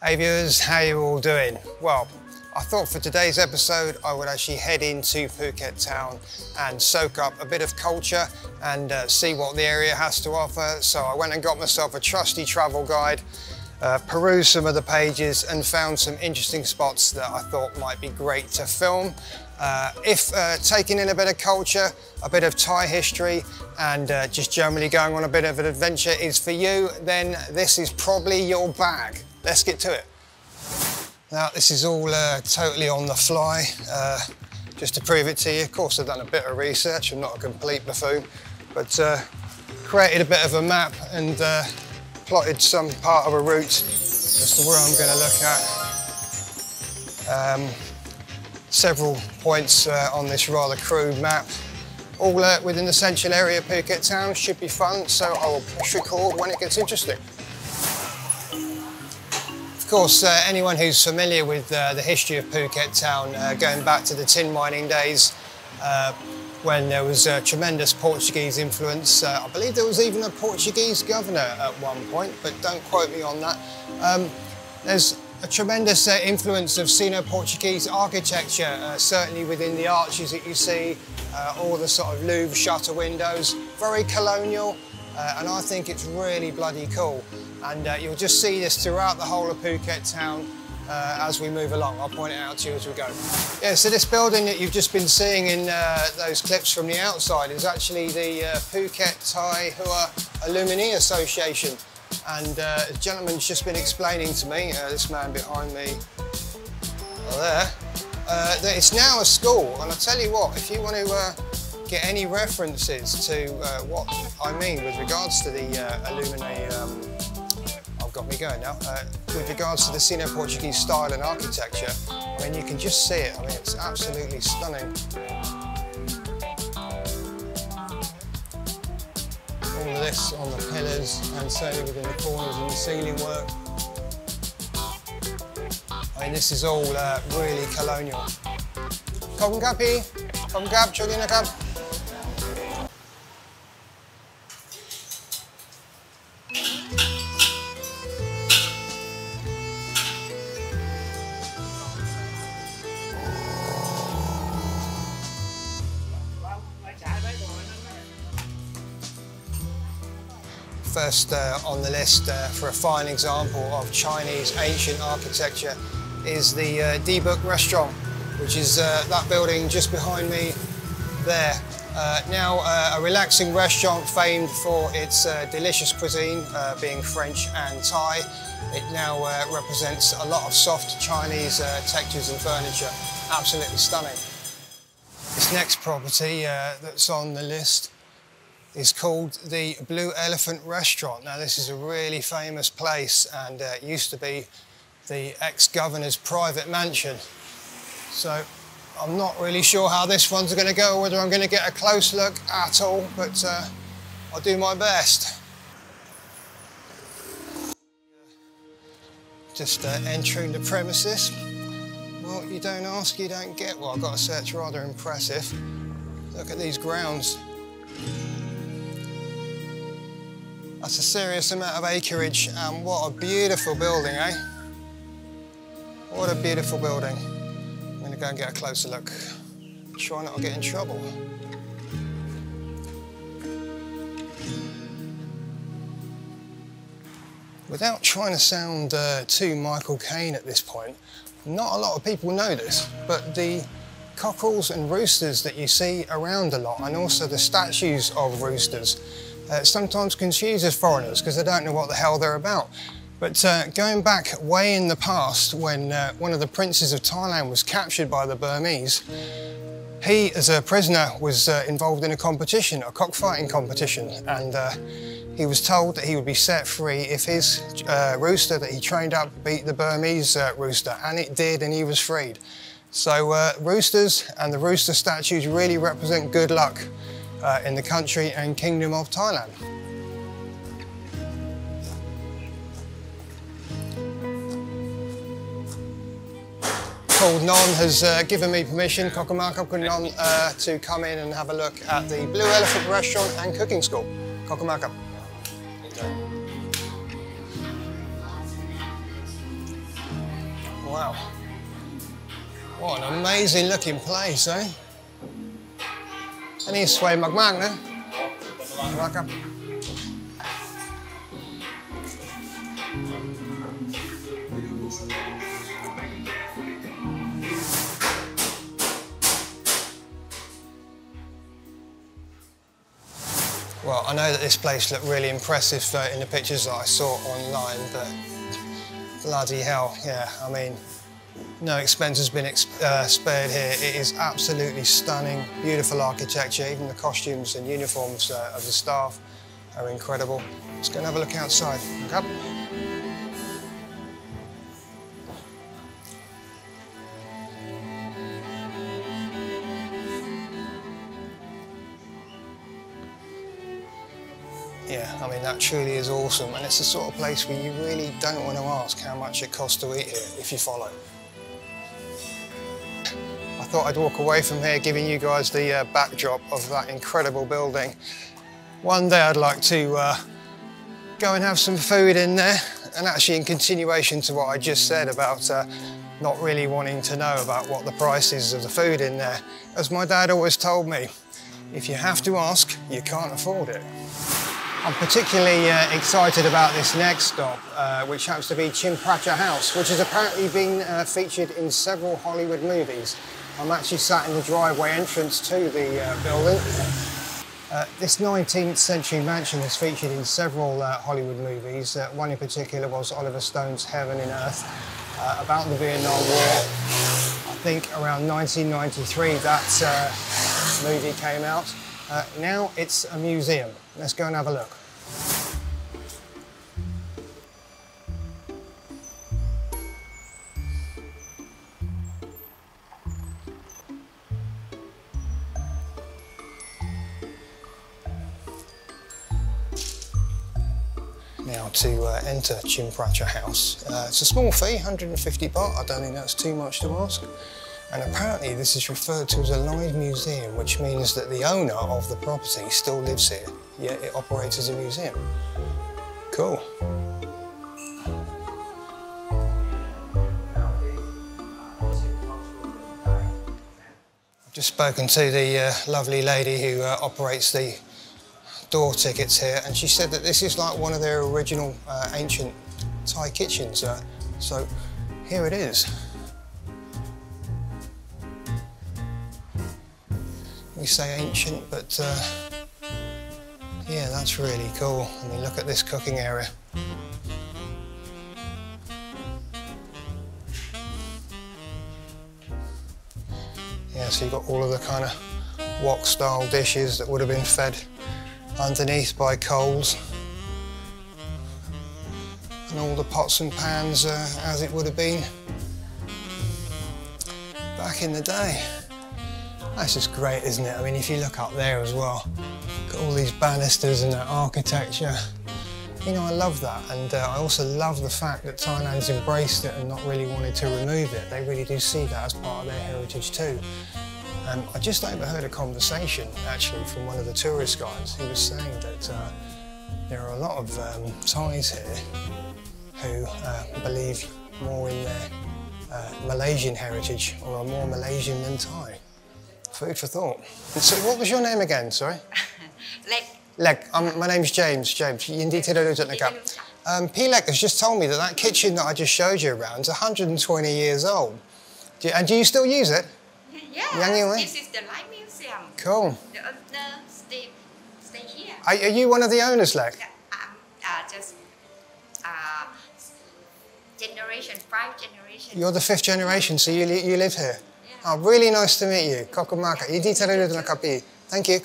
Hey viewers, how you all doing? Well, I thought for today's episode I would actually head into Phuket town and soak up a bit of culture and see what the area has to offer. So I went and got myself a trusty travel guide, perused some of the pages and found some interesting spots that I thought might be great to film. If taking in a bit of culture, a bit of Thai history and just generally going on a bit of an adventure is for you, then this is probably your bag. Let's get to it. Now this is all totally on the fly, just to prove it to you. Of course I've done a bit of research, I'm not a complete buffoon, but created a bit of a map and plotted some part of a route as to where I'm going to look at. Several points on this rather crude map, all within the central area of Phuket town. Should be fun, so I will push record when it gets interesting. Of course, anyone who's familiar with the history of Phuket town, going back to the tin mining days, when there was tremendous Portuguese influence. I believe there was even a Portuguese governor at one point, but don't quote me on that. There's a tremendous influence of Sino-Portuguese architecture, certainly within the arches that you see, all the sort of Louvre shutter windows, very colonial, and I think it's really bloody cool. And you'll just see this throughout the whole of Phuket town as we move along. I'll point it out to you as we go. Yeah, so this building that you've just been seeing in those clips from the outside is actually the Phuket Thai Hua Alumni Association. And a gentleman's just been explaining to me, this man behind me there, that it's now a school. And I'll tell you what, if you want to get any references to what I mean with regards to the alumni, I've got me going now, with regards to the Sino-Portuguese style and architecture, I mean, you can just see it. I mean, it's absolutely stunning. All of this on the pillars and certainly within the corners and the ceiling work. I mean, this is all really colonial. Khom Kapi, Khom Kap, Chulina Kap. First on the list for a fine example of Chinese ancient architecture is the Dibuk Restaurant, which is that building just behind me there. Now a relaxing restaurant famed for its delicious cuisine, being French and Thai. It now represents a lot of soft Chinese textures and furniture. Absolutely stunning. This next property that's on the list is called the Blue Elephant Restaurant. Now this is a really famous place and it used to be the ex-governor's private mansion. So I'm not really sure how this one's going to go, whether I'm going to get a close look at all, but I'll do my best. Just entering the premises. Well, you don't ask, you don't get. Well, I've got to say it's rather impressive. Look at these grounds. That's a serious amount of acreage, and what a beautiful building, eh? What a beautiful building. I'm going to go and get a closer look. Try not to get in trouble. Without trying to sound too Michael Caine at this point, not a lot of people know this, but the cockerels and roosters that you see around a lot, and also the statues of roosters, sometimes confused as foreigners because they don't know what the hell they're about. But going back way in the past, when one of the princes of Thailand was captured by the Burmese, he, as a prisoner, was involved in a competition, a cockfighting competition, and he was told that he would be set free if his rooster that he trained up beat the Burmese rooster, and it did, and he was freed. So roosters and the rooster statues really represent good luck in the country and kingdom of Thailand. Called Non has given me permission, Kokomaka Non, to come in and have a look at the Blue Elephant Restaurant and Cooking School. Kokomaka. Wow. What an amazing looking place, eh? อันนี้สวยมากๆนะครับ Well, I know that this place looked really impressive in the pictures that I saw online, but bloody hell, yeah, I mean, no expense has been spared here. It is absolutely stunning, beautiful architecture. Even the costumes and uniforms of the staff are incredible. Let's go and have a look outside. Okay? Yeah, I mean, that truly is awesome, and it's the sort of place where you really don't want to ask how much it costs to eat here if you follow. I thought I'd walk away from here giving you guys the backdrop of that incredible building. One day I'd like to go and have some food in there, and actually in continuation to what I just said about not really wanting to know about what the price is of the food in there. As my dad always told me, if you have to ask, you can't afford it. I'm particularly excited about this next stop, which happens to be Chinpracha House, which has apparently been featured in several Hollywood movies. I'm actually sat in the driveway entrance to the building. This 19th century mansion is featured in several Hollywood movies. One in particular was Oliver Stone's Heaven and Earth, about the Vietnam War. I think around 1993 that movie came out. Now it's a museum. Let's go and have a look. Now to enter Chinpracha House. It's a small fee, 150 baht. I don't think that's too much to ask. And apparently this is referred to as a live museum, which means that the owner of the property still lives here, yet it operates as a museum. Cool. I've just spoken to the lovely lady who operates the door tickets here, and she said that this is like one of their original ancient Thai kitchens. So here it is. We say ancient, but yeah, that's really cool. I mean, look at this cooking area. Yeah, so you've got all of the kind of wok-style dishes that would have been fed underneath by coals. And all the pots and pans as it would have been back in the day. That's just great, isn't it? I mean, if you look up there as well, got all these banisters and that architecture. You know, I love that, and I also love the fact that Thailand's embraced it and not really wanted to remove it. They really do see that as part of their heritage too. I just overheard a conversation, actually, from one of the tourist guides. He was saying that there are a lot of Thais here who believe more in their Malaysian heritage, or are more Malaysian than Thai. Food for thought. And so what was your name again, sorry? Leg. Leg. My name's James. James, Yindi P-Leg has just told me that that kitchen that I just showed you around is 120 years old. And do you still use it? Yeah, this is the live museum. Cool. The owner stay here. Are you one of the owners, Leg? Just generation, 5 generations. You're the 5th generation, so you live here? Yeah. Oh, really nice to meet you. Thank you.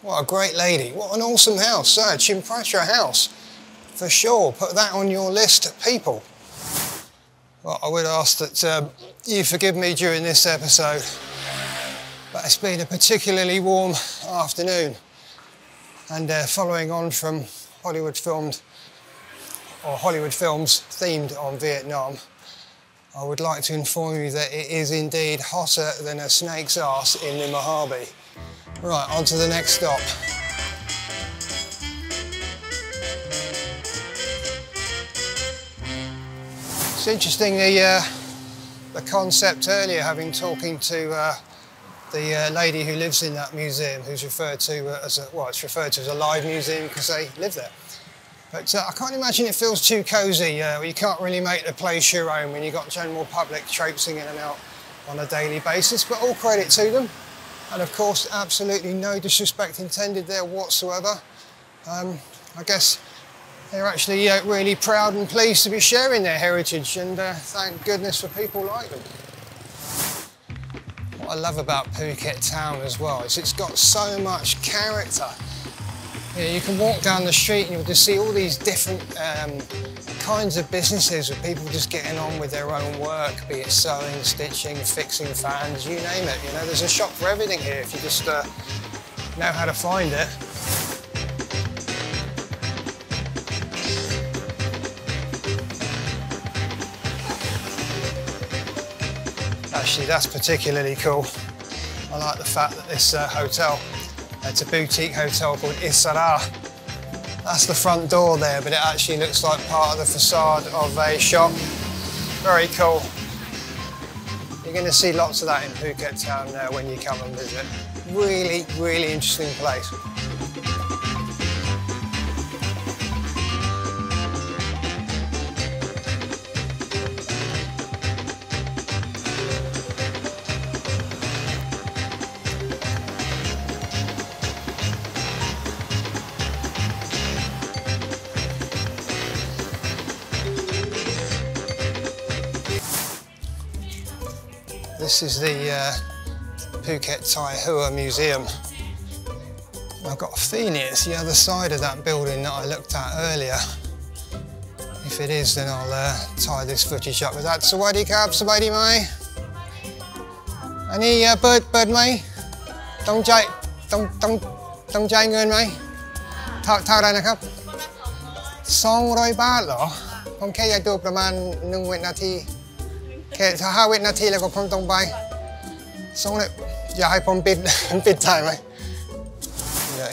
What a great lady. What an awesome house. Chinpracha House. For sure. Put that on your list, people. Well, I would ask that you forgive me during this episode, but it's been a particularly warm afternoon. And following on from Hollywood films themed on Vietnam, I would like to inform you that it is indeed hotter than a snake's arse in the Mojave. Right, on to the next stop. It's interesting, the the concept earlier, having talking to the lady who lives in that museum, who's referred to as a, well, it's referred to as a live museum because they live there. But I can't imagine it feels too cosy. You can't really make the place your own when you've got general public traipsing in and out on a daily basis, but all credit to them. And of course, absolutely no disrespect intended there whatsoever. I guess they're actually really proud and pleased to be sharing their heritage, and thank goodness for people like them. What I love about Phuket town as well is it's got so much character. You can walk down the street and you'll just see all these different kinds of businesses with people just getting on with their own work, be it sewing, stitching, fixing fans, you name it. You know, there's a shop for everything here if you just know how to find it. Actually, that's particularly cool. I like the fact that this hotel, it's a boutique hotel called Isara. That's the front door there, but it actually looks like part of the facade of a shop. Very cool. You're going to see lots of that in Phuket town when you come and visit. Really, really interesting place. This is the Phuket Hua Museum. I've got a feeling it's the other side of that building that I looked at earlier. If it is, then I'll tie this footage up with that. Sawadee krab, sawadee mai. Ani bird mai. Tong jai ngun mai. Thao đâyนะครับ200 บาทเหรอผมแค่อยากดูประมาณ1 วินาทีแค่5 วินาทีแล้วก็ผมต้องไปส่งเลยอยากให้ผมปิดถ่ายไหม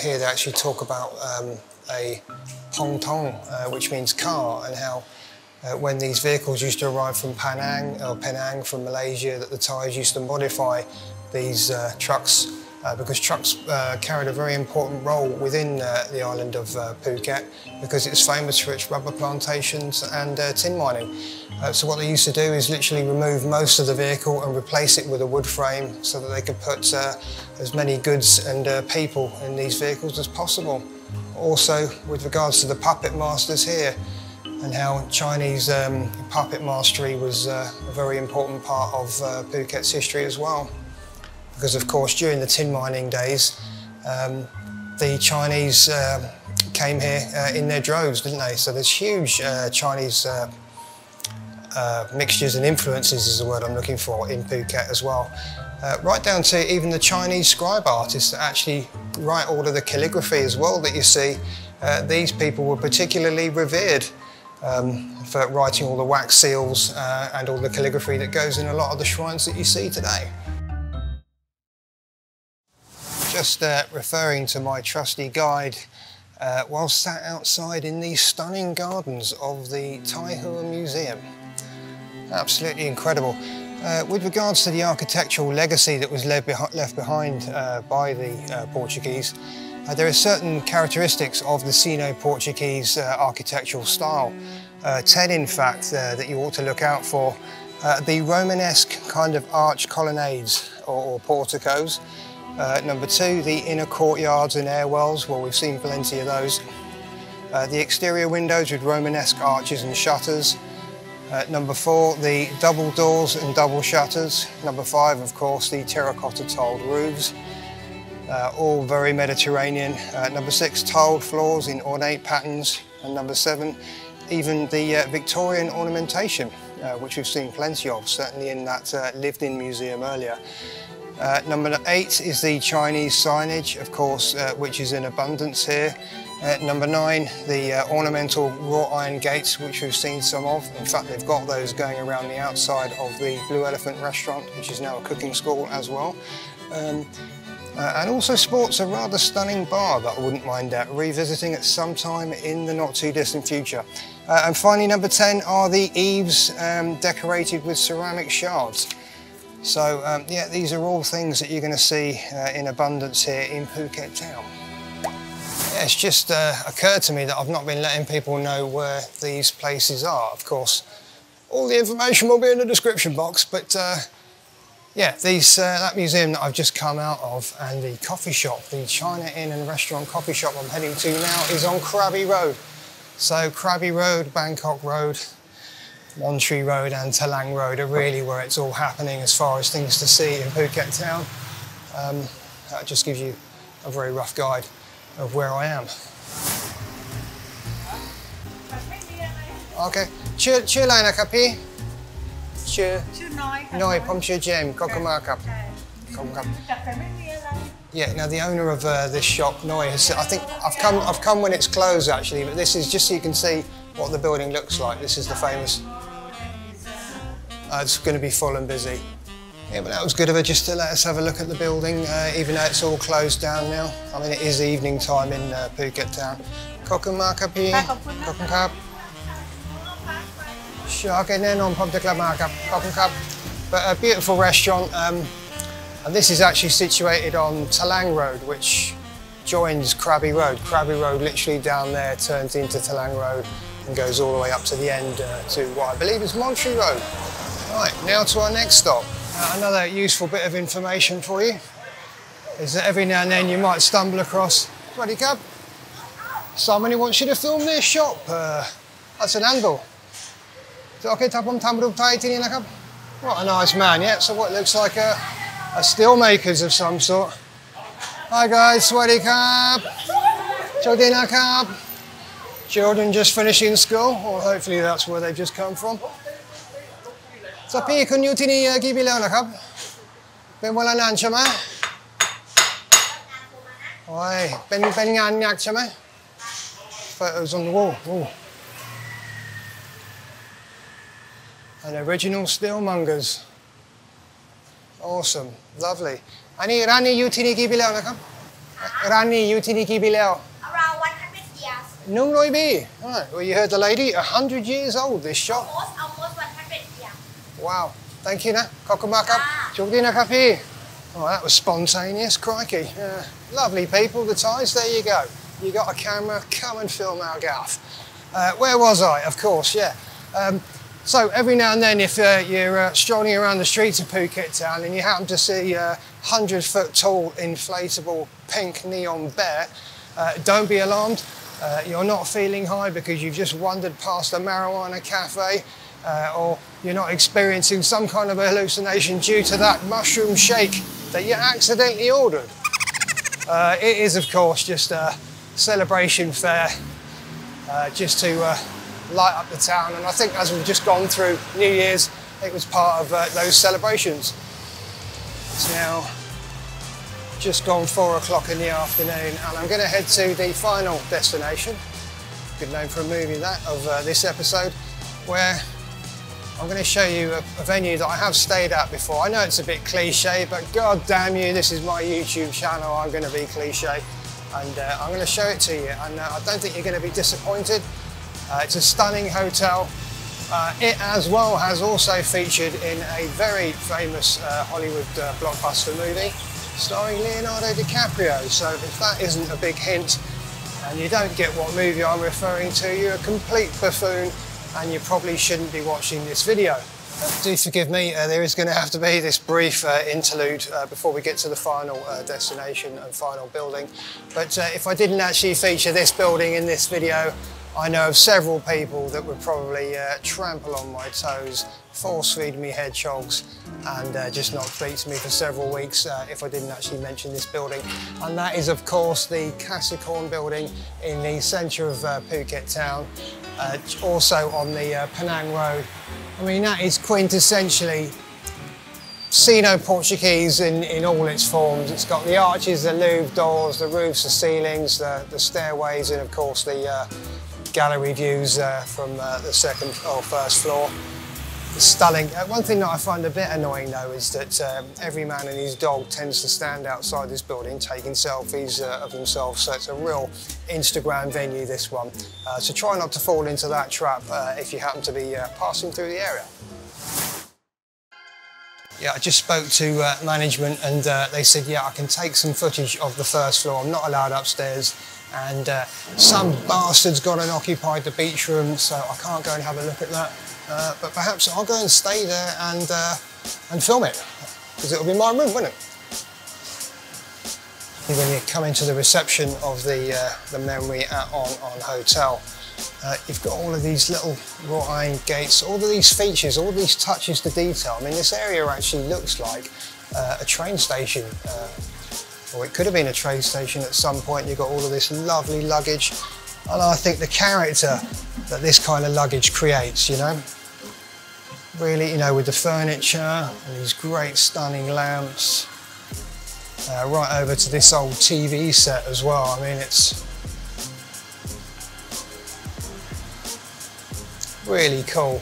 Here they actually talk about a pong tong, which means car, and how when these vehicles used to arrive from Penang from Malaysia, that the Thais used to modify these trucks because trucks carried a very important role within the island of Phuket, because it's famous for its rubber plantations and tin mining. So what they used to do is literally remove most of the vehicle and replace it with a wood frame so that they could put as many goods and people in these vehicles as possible. Also, with regards to the puppet masters here, and how Chinese puppet mastery was a very important part of Phuket's history as well. Because of course, during the tin mining days, the Chinese came here in their droves, didn't they? So there's huge Chinese mixtures and influences is the word I'm looking for in Phuket as well. Right down to even the Chinese scribe artists that actually write all of the calligraphy as well that you see. These people were particularly revered for writing all the wax seals and all the calligraphy that goes in a lot of the shrines that you see today. Just referring to my trusty guide while sat outside in these stunning gardens of the Hua Museum. Absolutely incredible. With regards to the architectural legacy that was left behind by the Portuguese, there are certain characteristics of the Sino-Portuguese architectural style. 10 in fact that you ought to look out for. The Romanesque kind of arch colonnades or porticos. Number 2, the inner courtyards and airwells, well, we've seen plenty of those. The exterior windows with Romanesque arches and shutters. Number 4, the double doors and double shutters. Number 5, of course, the terracotta tiled roofs, all very Mediterranean. Number 6, tiled floors in ornate patterns. And number 7, even the Victorian ornamentation, which we've seen plenty of, certainly in that lived-in museum earlier. Number 8 is the Chinese signage, of course, which is in abundance here. Number 9, the ornamental wrought iron gates, which we've seen some of. In fact, they've got those going around the outside of the Blue Elephant restaurant, which is now a cooking school as well. and also sports a rather stunning bar that I wouldn't mind revisiting at some time in the not too distant future. And finally, number 10 are the eaves decorated with ceramic shards. So yeah, these are all things that you're going to see in abundance here in Phuket Town. Yeah, it's just occurred to me that I've not been letting people know where these places are. Of course, all the information will be in the description box, but yeah, that museum that I've just come out of and the coffee shop, the China Inn and Restaurant coffee shop I'm heading to now is on Krabi Road. So Krabi Road, Bangkok Road, Montree Road and Talang Road are really where it's all happening as far as things to see in Phuket Town. That just gives you a very rough guide of where I am. Okay, ชื่ออะไรนะครับพี่ชื่อน้อยผมชื่อเจมส์ขอบคุณมากครับขอบคุณครับ Yeah, now the owner of this shop, Noi, has said, I think I've come when it's closed actually, but this is just so you can see what the building looks like. This is the famous. It's going to be full and busy. Yeah, but that was good of her just to let us have a look at the building, even though it's all closed down now. I mean, it is evening time in Phuket Town. Kokun Makapi. Kokun Kap. Sure, okay, Nenon Pom Dekla Makap. Kokun Kap. But a beautiful restaurant. And this is actually situated on Talang Road, which joins Krabi Road. Krabi Road literally down there turns into Talang Road and goes all the way up to the end to what I believe is Montree Road. Right, now to our next stop. Another useful bit of information for you is that every now and then you might stumble across, Bloody cab, somebody wants you to film their shop. That's an angle. Is it okay, Tapom Tamrup Taitini Nakab? What a nice man, yeah. So what looks like a steel makers of some sort. Hi guys, Swaddy Cab. Chodina Cab. Children just finishing school, or hopefully that's where they've just come from. So, P, kun you tini gibilaw na kab? Ben wala nan siya ma? Oy, ben ngan nyak siya ma? Photos on the wall. Ooh. And original steelmongers. Awesome, lovely. Ani Rani you tini gibilaw na kab? Rani you tini gibilaw? Around 100 years. Nung Roy B. Right, well you heard the lady, 100 years old this shop. Almost 100 years. Wow, thank you na. Kokumakap. Chukdi na kapi. Oh, that was spontaneous, crikey. Lovely people, the Thais, there you go. You got a camera, come and film our gaff. Where was I? Of course, yeah. So every now and then if you're strolling around the streets of Phuket Town and you happen to see a 100-foot tall inflatable pink neon bear, don't be alarmed. You're not feeling high because you've just wandered past a marijuana cafe or you're not experiencing some kind of a hallucination due to that mushroom shake that you accidentally ordered. It is, of course, just a celebration fair just to light up the town, and I think as we've just gone through New Year's, it was part of those celebrations. It's now just gone 4 o'clock in the afternoon, and I'm going to head to the final destination, good name for a movie that, of this episode, where I'm going to show you a venue that I have stayed at before. I know it's a bit cliche, but god damn you, this is my YouTube channel, I'm going to be cliche, and I'm going to show it to you, and I don't think you're going to be disappointed. It's a stunning hotel. It as well has also featured in a very famous Hollywood blockbuster movie starring Leonardo DiCaprio. So if that isn't a big hint and you don't get what movie I'm referring to, you're a complete buffoon and you probably shouldn't be watching this video. Do forgive me, there is going to have to be this brief interlude before we get to the final destination and final building. But if I didn't actually feature this building in this video, I know of several people that would probably trample on my toes, force feed me hedgehogs and just not speak to me for several weeks if I didn't actually mention this building. And that is of course the Kasikorn building in the centre of Phuket Town, also on the Penang Road. I mean, that is quintessentially Sino-Portuguese in all its forms. It's got the arches, the louvre doors, the roofs, the ceilings, the stairways, and of course the gallery views from the second or first floor. stunning. One thing that I find a bit annoying though is that every man and his dog tends to stand outside this building taking selfies of themselves, so it's a real Instagram venue, this one. So try not to fall into that trap if you happen to be passing through the area. Yeah, I just spoke to management and they said, yeah, I can take some footage of the first floor. I'm not allowed upstairs, and some bastard's gone and occupied the beach room, so I can't go and have a look at that. But perhaps I'll go and stay there and film it, because it'll be my room, won't it? When you come into the reception of the Memory on Hotel, you've got all of these little wrought iron gates, all of these features, all of these touches to detail. I mean, this area actually looks like a train station, or it could have been a train station at some point. You've got all of this lovely luggage, and I think the character that this kind of luggage creates, you know, really, you know, with the furniture and these great stunning lamps, right over to this old TV set as well. I mean, it's really cool.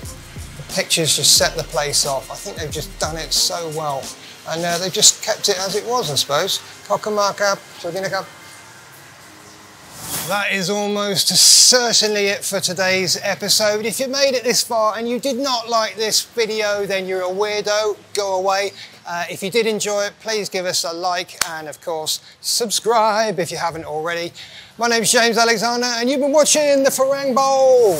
The pictures just set the place off. I think they've just done it so well, and they've just kept it as it was, I suppose. Kokamaka, Soginaka. That is almost certainly it for today's episode. If you made it this far and you did not like this video, then you're a weirdo. Go away. If you did enjoy it, please give us a like, and of course, subscribe if you haven't already. My name's James Alexander, and you've been watching the Farangbowl.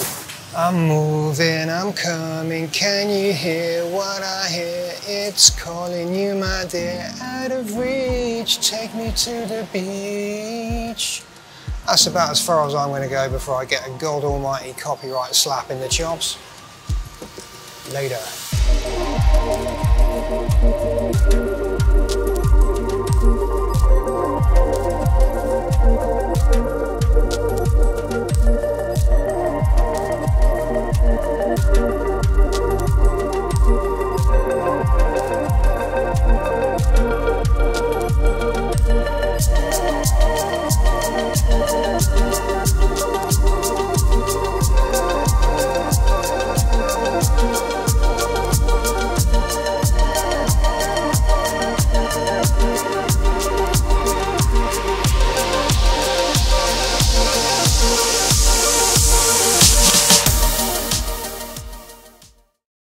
I'm moving, I'm coming, can you hear what I hear? It's calling you, my dear, out of reach, take me to the beach. That's about as far as I'm going to go before I get a God almighty copyright slap in the chops. Later.